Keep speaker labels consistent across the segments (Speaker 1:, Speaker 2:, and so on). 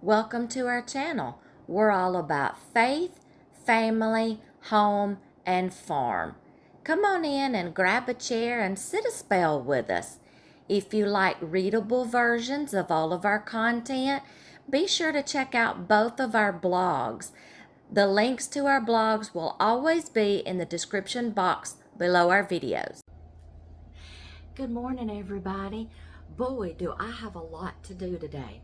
Speaker 1: Welcome to our channel. We're all about faith, family, home, and farm. Come on in and grab a chair and sit a spell with us. If you like readable versions of all of our content, be sure to check out both of our blogs. The links to our blogs will always be in the description box below our videos. Good morning, everybody. Boy, do I have a lot to do today.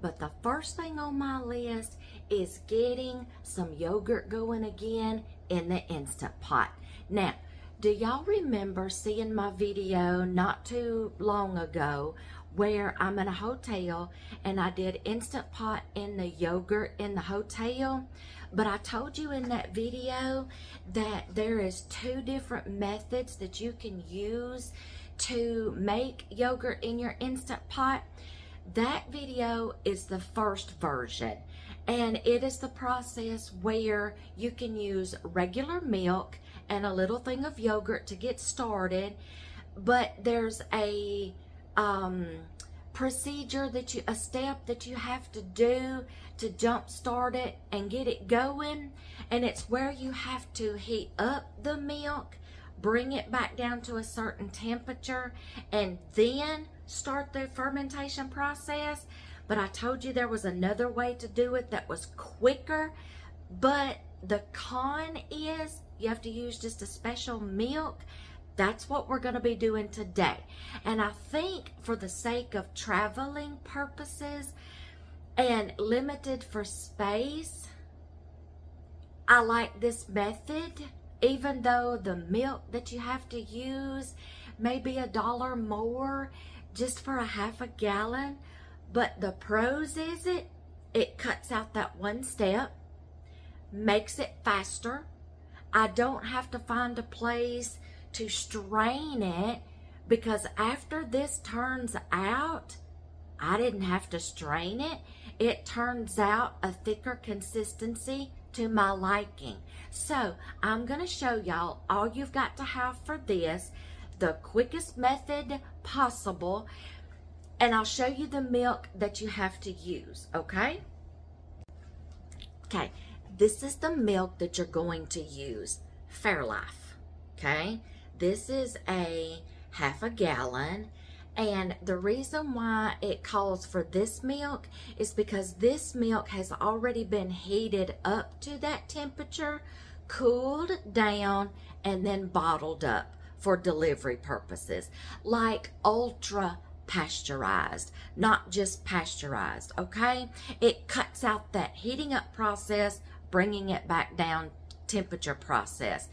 Speaker 1: But the first thing on my list is getting some yogurt going again in the Instant Pot. Now, do y'all remember seeing my video not too long ago where I'm in a hotel and I did Instant Pot in the yogurt in the hotel? But I told you in that video that there is two different methods that you can use to make yogurt in your Instant Pot. That video is the first version, and it is the process where you can use regular milk and a little thing of yogurt to get started, but there's a procedure a step that you have to do to jump start it and get it going, and it's where you have to heat up the milk, bring it back down to a certain temperature, and then start the fermentation process. But I told you there was another way to do it that was quicker, but the con is you have to use just a special milk. That's what we're going to be doing today. And I think for the sake of traveling purposes and limited for space, I like this method, even though the milk that you have to use may be $1 more just for a half a gallon. But the pros is it cuts out that one step, makes it faster. I don't have to find a place to strain it, because after this turns out, I didn't have to strain it. It turns out a thicker consistency to my liking. So I'm going to show y'all all you've got to have for this, the quickest method possible, and I'll show you the milk that you have to use, okay? Okay, this is the milk that you're going to use, Fairlife, okay? This is a half a gallon, and the reason why it calls for this milk is because this milk has already been heated up to that temperature, cooled down, and then bottled up for delivery purposes, like ultra pasteurized, not just pasteurized, okay? It cuts out that heating up process, bringing it back down temperature process.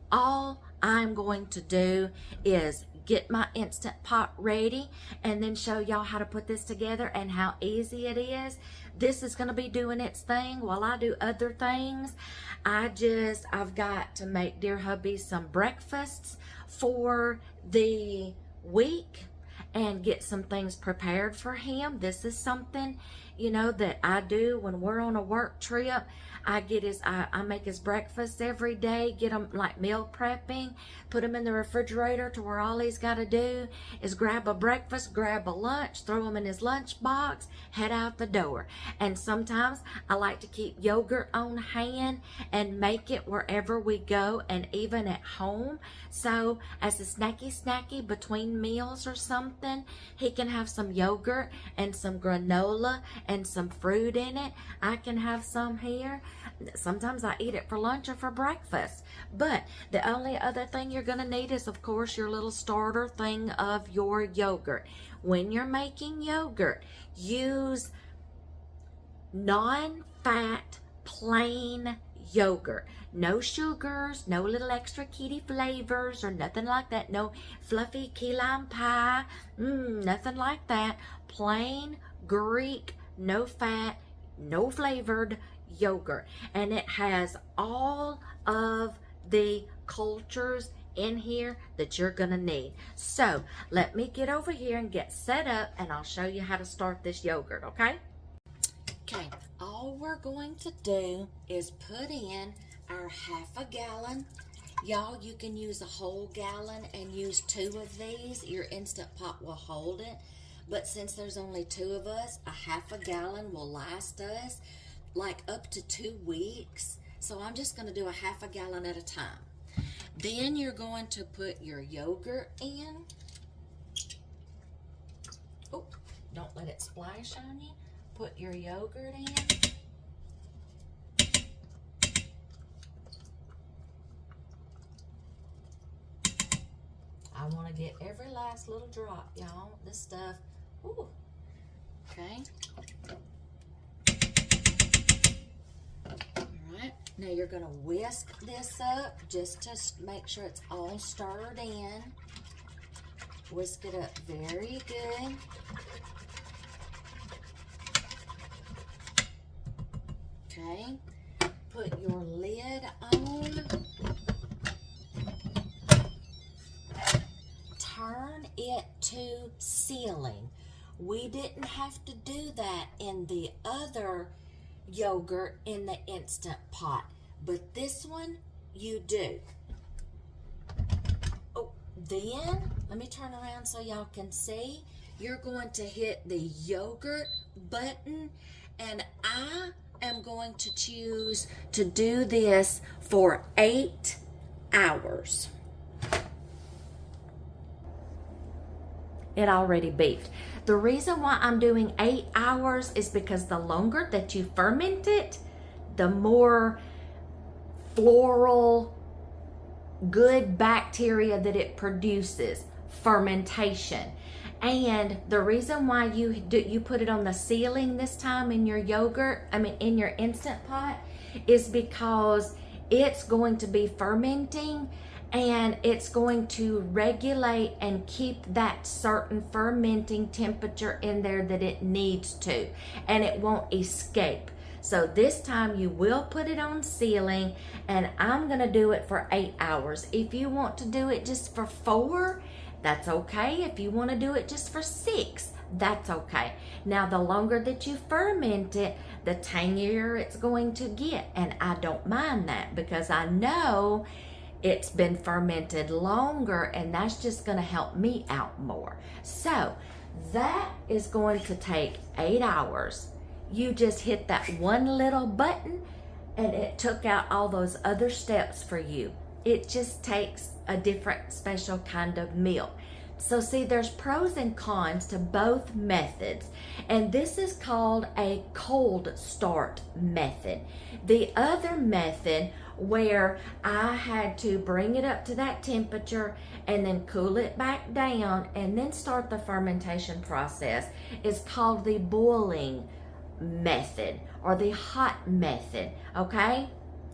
Speaker 1: All I'm going to do is get my Instant Pot ready and then show y'all how to put this together and how easy it is. This is going to be doing its thing while I do other things. I've got to make dear hubby some breakfasts for the week and get some things prepared for him. This is something, you know, that I do when we're on a work trip. I make his breakfast every day, get him like meal prepping, put him in the refrigerator to where all he's got to do is grab a breakfast, grab a lunch, throw him in his lunch box, head out the door. And sometimes I like to keep yogurt on hand and make it wherever we go and even at home. So as a snacky between meals or something, he can have some yogurt and some granola and some fruit in it. I can have some here. Sometimes I eat it for lunch or for breakfast. But the only other thing you're going to need is, of course, your little starter thing of your yogurt. When you're making yogurt, use non-fat, plain yogurt. No sugars, no little extra kitty flavors or nothing like that. No fluffy key lime pie, nothing like that. Plain Greek, no fat, no flavored yogurt. And it has all of the cultures in here that you're gonna need. So let me get over here and get set up, and I'll show you how to start this yogurt, okay? Okay, all we're going to do is put in our half a gallon. Y'all, you can use a whole gallon and use 2 of these. Your Instant Pot will hold it. But since there's only 2 of us, a half a gallon will last us like up to 2 weeks. So I'm just going to do a half a gallon at a time. Then you're going to put your yogurt in. Oh, don't let it splash on you. Put your yogurt in. I want to get every last little drop, y'all. This stuff, ooh, okay. Alright, now you're going to whisk this up just to make sure it's all stirred in. Whisk it up very good. Okay, put your lid on. Turn it to sealing. We didn't have to do that in the other yogurt in the Instant Pot, but this one you do. Oh, then let me turn around so y'all can see. You're going to hit the yogurt button, and I am going to choose to do this for 8 hours. It already beeped. The reason why I'm doing 8 hours is because the longer that you ferment it, the more floral, good bacteria that it produces, fermentation. And the reason why you put it on the ceiling this time in your yogurt, in your Instant Pot, is because it's going to be fermenting, and it's going to regulate and keep that certain fermenting temperature in there that it needs to, and it won't escape. So this time you will put it on ceiling, and I'm going to do it for 8 hours. If you want to do it just for 4, that's okay. If you want to do it just for 6, that's okay. Now, the longer that you ferment it, the tangier it's going to get, and I don't mind that because I know it's been fermented longer, and that's just going to help me out more. So that is going to take 8 hours. You just hit that one little button, and it took out all those other steps for you. It just takes a different special kind of milk. So see, there's pros and cons to both methods, and this is called a cold start method. The other method, where I had to bring it up to that temperature and then cool it back down and then start the fermentation process, is called the boiling method or the hot method, okay?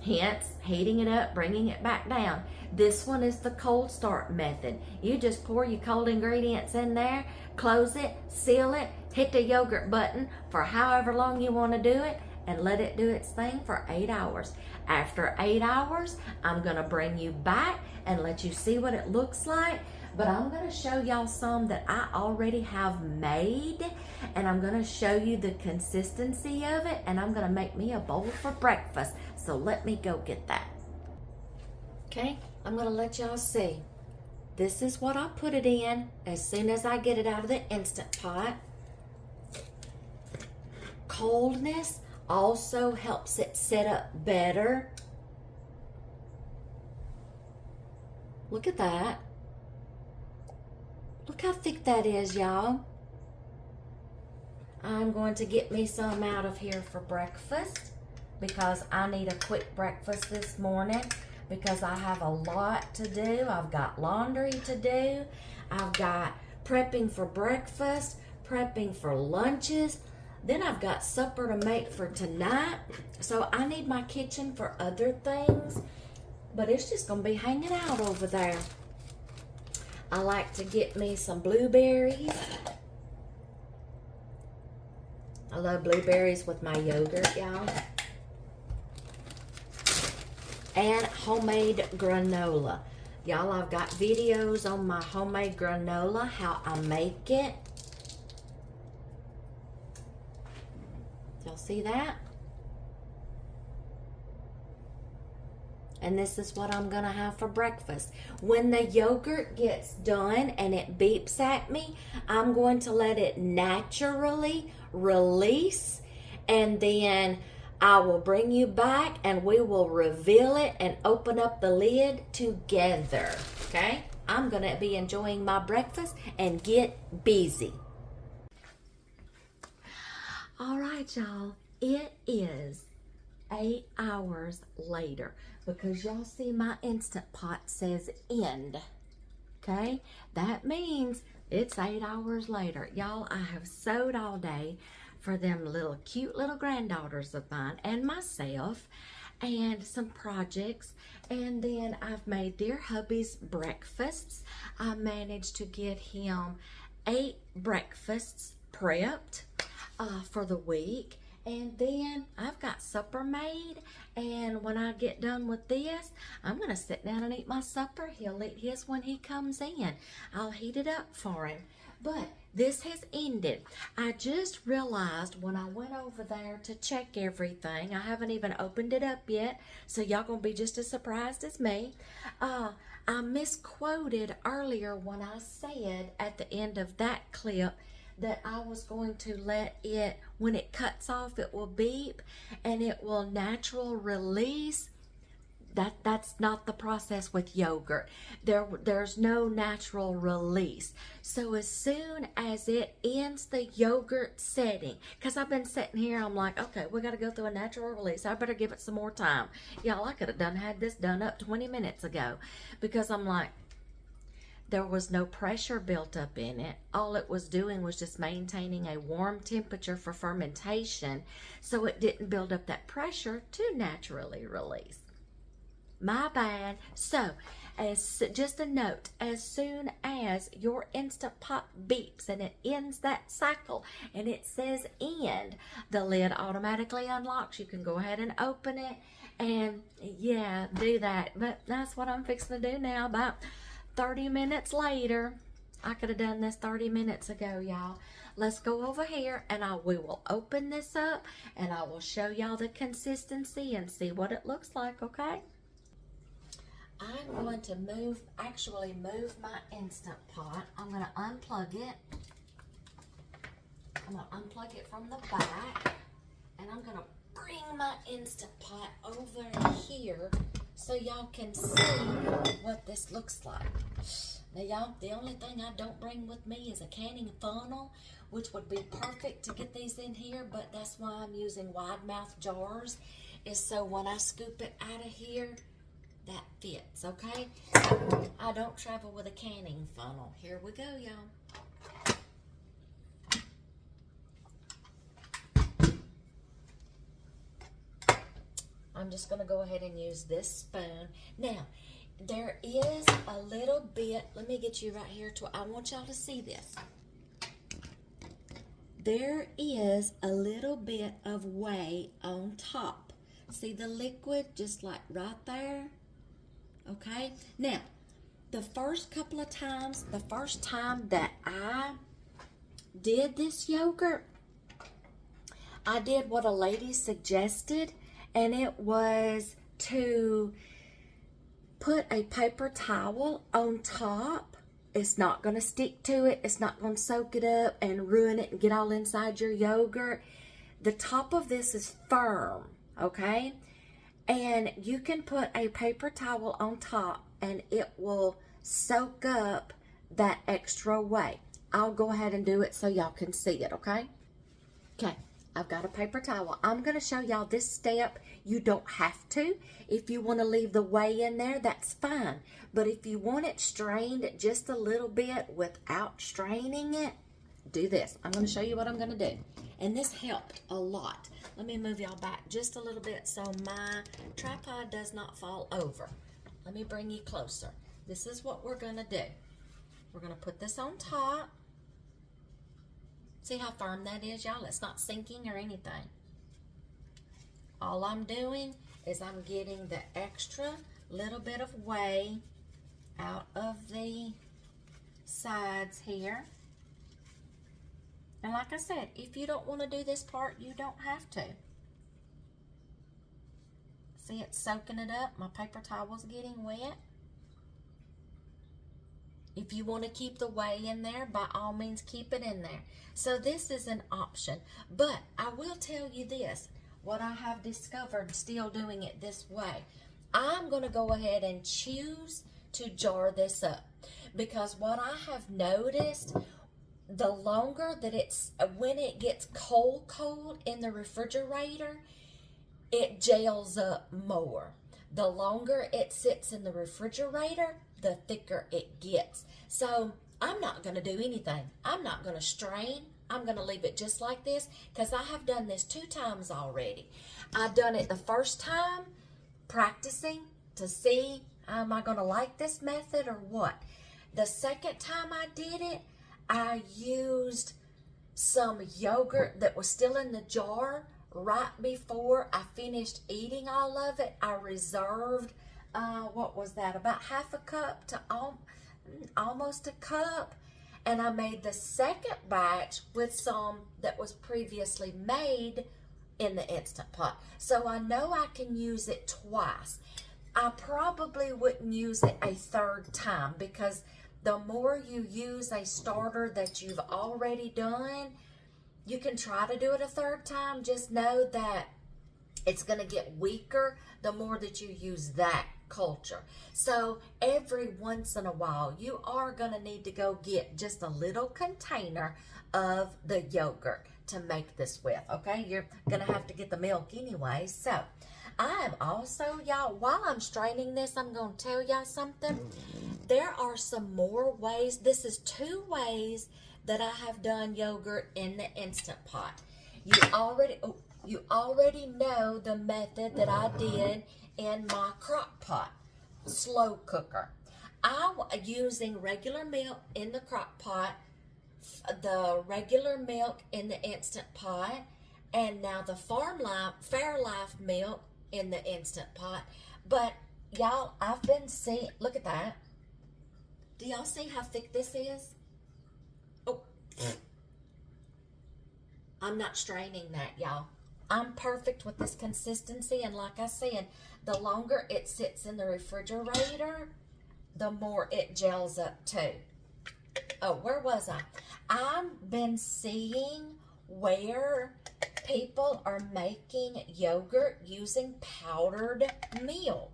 Speaker 1: Hence, heating it up, bringing it back down. This one is the cold start method. You just pour your cold ingredients in there, close it, seal it, hit the yogurt button for however long you want to do it, and let it do its thing for 8 hours. After 8 hours, I'm going to bring you back and let you see what it looks like. But I'm going to show y'all some that I already have made, and I'm going to show you the consistency of it, and I'm going to make me a bowl for breakfast. So let me go get that. Okay, I'm going to let y'all see. This is what I put it in as soon as I get it out of the Instant Pot. Coldness also helps it set up better. Look at that. Look how thick that is, y'all. I'm going to get me some out of here for breakfast because I need a quick breakfast this morning because I have a lot to do. I've got laundry to do. I've got prepping for breakfast, prepping for lunches. Then I've got supper to make for tonight. So I need my kitchen for other things, but it's just going to be hanging out over there. I like to get me some blueberries. I love blueberries with my yogurt, y'all. And homemade granola. Y'all, I've got videos on my homemade granola, how I make it. Y'all see that? and this is what I'm gonna have for breakfast. When the yogurt gets done and it beeps at me, I'm going to let it naturally release, and then I will bring you back and we will reveal it and open up the lid together, okay? I'm gonna be enjoying my breakfast and get busy. All right, y'all, it is 8 hours later, because y'all see my Instant Pot says end, okay? That means it's 8 hours later. Y'all, I have sewed all day for them little cute little granddaughters of mine and myself, and some projects, and then I've made dear hubby's breakfasts. I managed to get him 8 breakfasts prepped for the week. And then I've got supper made, and when I get done with this, I'm going to sit down and eat my supper. He'll eat his when he comes in. I'll heat it up for him. But this has ended. I just realized when I went over there to check everything, I haven't even opened it up yet, so y'all going to be just as surprised as me. I misquoted earlier when I said at the end of that clip that I was going to let it, when it cuts off, it will beep and it will natural release. That's not the process with yogurt. There's no natural release. So as soon as it ends the yogurt setting, because I've been sitting here, I'm like, okay, we got to go through a natural release. I better give it some more time. Y'all, I could have had this done up 20 minutes ago, because I'm like, there was no pressure built up in it. All it was doing was just maintaining a warm temperature for fermentation, so it didn't build up that pressure to naturally release. My bad. So, just a note, as soon as your Instant Pot beeps and it ends that cycle and it says end, the lid automatically unlocks. You can go ahead and open it and, yeah, do that. But that's what I'm fixing to do now. About 30 minutes later. I could have done this 30 minutes ago, y'all. Let's go over here and we will open this up and I will show y'all the consistency and see what it looks like, okay? I'm going to move my Instant Pot. I'm going to unplug it. I'm going to unplug it from the back, and I'm going to bring my Instant Pot over here so y'all can see what this looks like. Now, y'all, the only thing I don't bring with me is a canning funnel, which would be perfect to get these in here, but that's why I'm using wide mouth jars, is so when I scoop it out of here, that fits, okay? So I don't travel with a canning funnel. Here we go, y'all. I'm just going to go ahead and use this spoon. Now, there is a little bit, let me get you right here, I want y'all to see this. There is a little bit of whey on top. See the liquid just like right there? Okay, now, the first time that I did this yogurt, I did what a lady suggested, and it was to put a paper towel on top. It's not going to stick to it. It's not going to soak it up and ruin it and get all inside your yogurt. The top of this is firm, okay? And you can put a paper towel on top and it will soak up that extra whey. I'll go ahead and do it so y'all can see it, okay? Okay, I've got a paper towel. I'm going to show y'all this step. You don't have to. If you want to leave the whey in there, that's fine. But if you want it strained just a little bit without straining it, do this. I'm going to show you what I'm going to do. And this helped a lot. Let me move y'all back just a little bit so my tripod does not fall over. Let me bring you closer. This is what we're going to do. We're going to put this on top. See how firm that is, y'all? It's not sinking or anything. All I'm doing is I'm getting the extra little bit of whey out of the sides here. And like I said, if you don't want to do this part, you don't have to. See it soaking it up? My paper towel's getting wet. If you want to keep the whey in there, by all means keep it in there. So this is an option. But I will tell you this, what I have discovered still doing it this way. I'm going to go ahead and choose to jar this up. Because what I have noticed, the longer that when it gets cold in the refrigerator, it gels up more. The longer it sits in the refrigerator, the thicker it gets. So I'm not going to do anything. I'm not going to strain. I'm going to leave it just like this because I have done this 2 times already. I've done it the first time practicing to see, am I going to like this method or what? The second time I did it, I used some yogurt that was still in the jar right before I finished eating all of it. I reserved what was that, about half a cup to almost a cup, and I made the second batch with some that was previously made in the Instant Pot. So I know I can use it twice. I probably wouldn't use it a third time because the more you use a starter that you've already done, you can try to do it a third time. Just know that it's going to get weaker the more that you use that culture. So every once in a while, you are going to need to go get just a little container of the yogurt to make this with, okay? You're going to have to get the milk anyway. So I am also, y'all, while I'm straining this, I'm going to tell y'all something. There are some more ways. This is 2 ways that I have done yogurt in the Instant Pot. You already know the method that I did in my crock pot, slow cooker. I'm using regular milk in the crock pot, the regular milk in the Instant Pot, and now the Fairlife milk in the Instant Pot. But y'all, I've been seeing, look at that. Do y'all see how thick this is? Oh, I'm not straining that, y'all. I'm perfect with this consistency, and like I said, the longer it sits in the refrigerator, the more it gels up too. Oh, where was I? I've been seeing where people are making yogurt using powdered milk.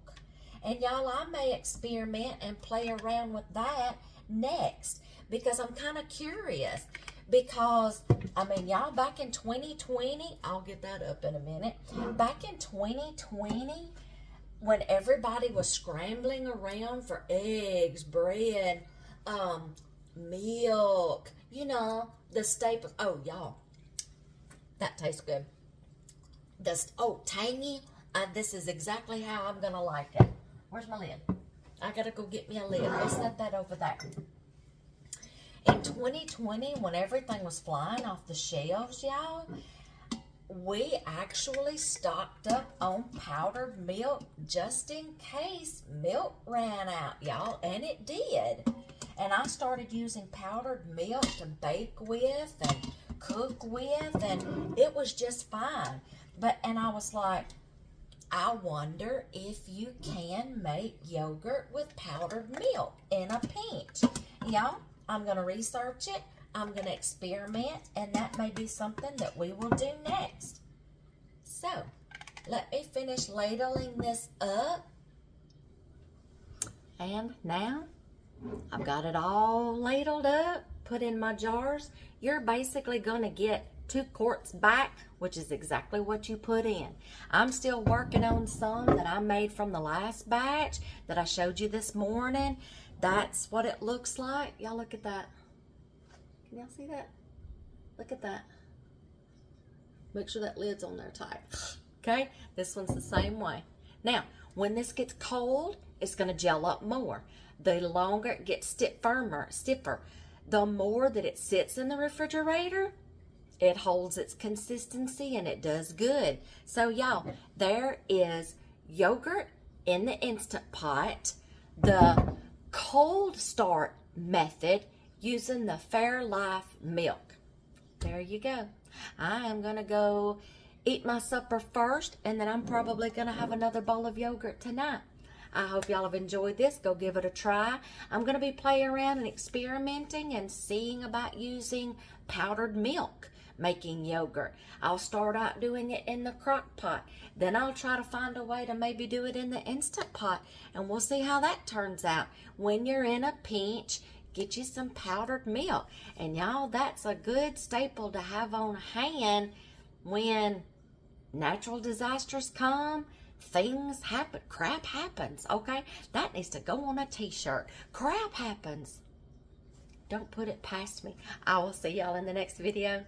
Speaker 1: And y'all, I may experiment and play around with that next because I'm kind of curious. Because, I mean, y'all, back in 2020, I'll get that up in a minute. Back in 2020, when everybody was scrambling around for eggs, bread, milk, you know, the staple. Oh, y'all, that tastes good. Tangy. This is exactly how I'm going to like it. Where's my lid? I got to go get me a lid. Let's set that over there. In 2020, when everything was flying off the shelves, y'all, we actually stocked up on powdered milk just in case milk ran out, y'all, and it did. And I started using powdered milk to bake with and cook with, and it was just fine. And I was like, I wonder if you can make yogurt with powdered milk in a pinch. Y'all, I'm going to research it. I'm going to experiment, and that may be something that we will do next. So, let me finish ladling this up. And now, I've got it all ladled up, put in my jars. You're basically going to get 2 quarts back, which is exactly what you put in. I'm still working on some that I made from the last batch that I showed you this morning. That's what it looks like. Y'all look at that. Can y'all see that? Look at that. Make sure that lid's on there tight. Okay, this one's the same way. Now, when this gets cold, it's going to gel up more. The longer it gets stiffer, the more that it sits in the refrigerator, it holds its consistency and it does good. So y'all, there is yogurt in the Instant Pot, the cold start method using the Fairlife milk. There you go. I am going to go eat my supper first, and then I'm probably going to have another bowl of yogurt tonight. I hope y'all have enjoyed this. Go give it a try. I'm going to be playing around and experimenting and seeing about using powdered milk making yogurt. I'll start out doing it in the crock pot. Then I'll try to find a way to maybe do it in the Instant Pot, and we'll see how that turns out. When you're in a pinch, get you some powdered milk. And y'all, that's a good staple to have on hand when natural disasters come. Things happen. Crap happens, okay? That needs to go on a t-shirt. Crap happens. Don't put it past me. I will see y'all in the next video.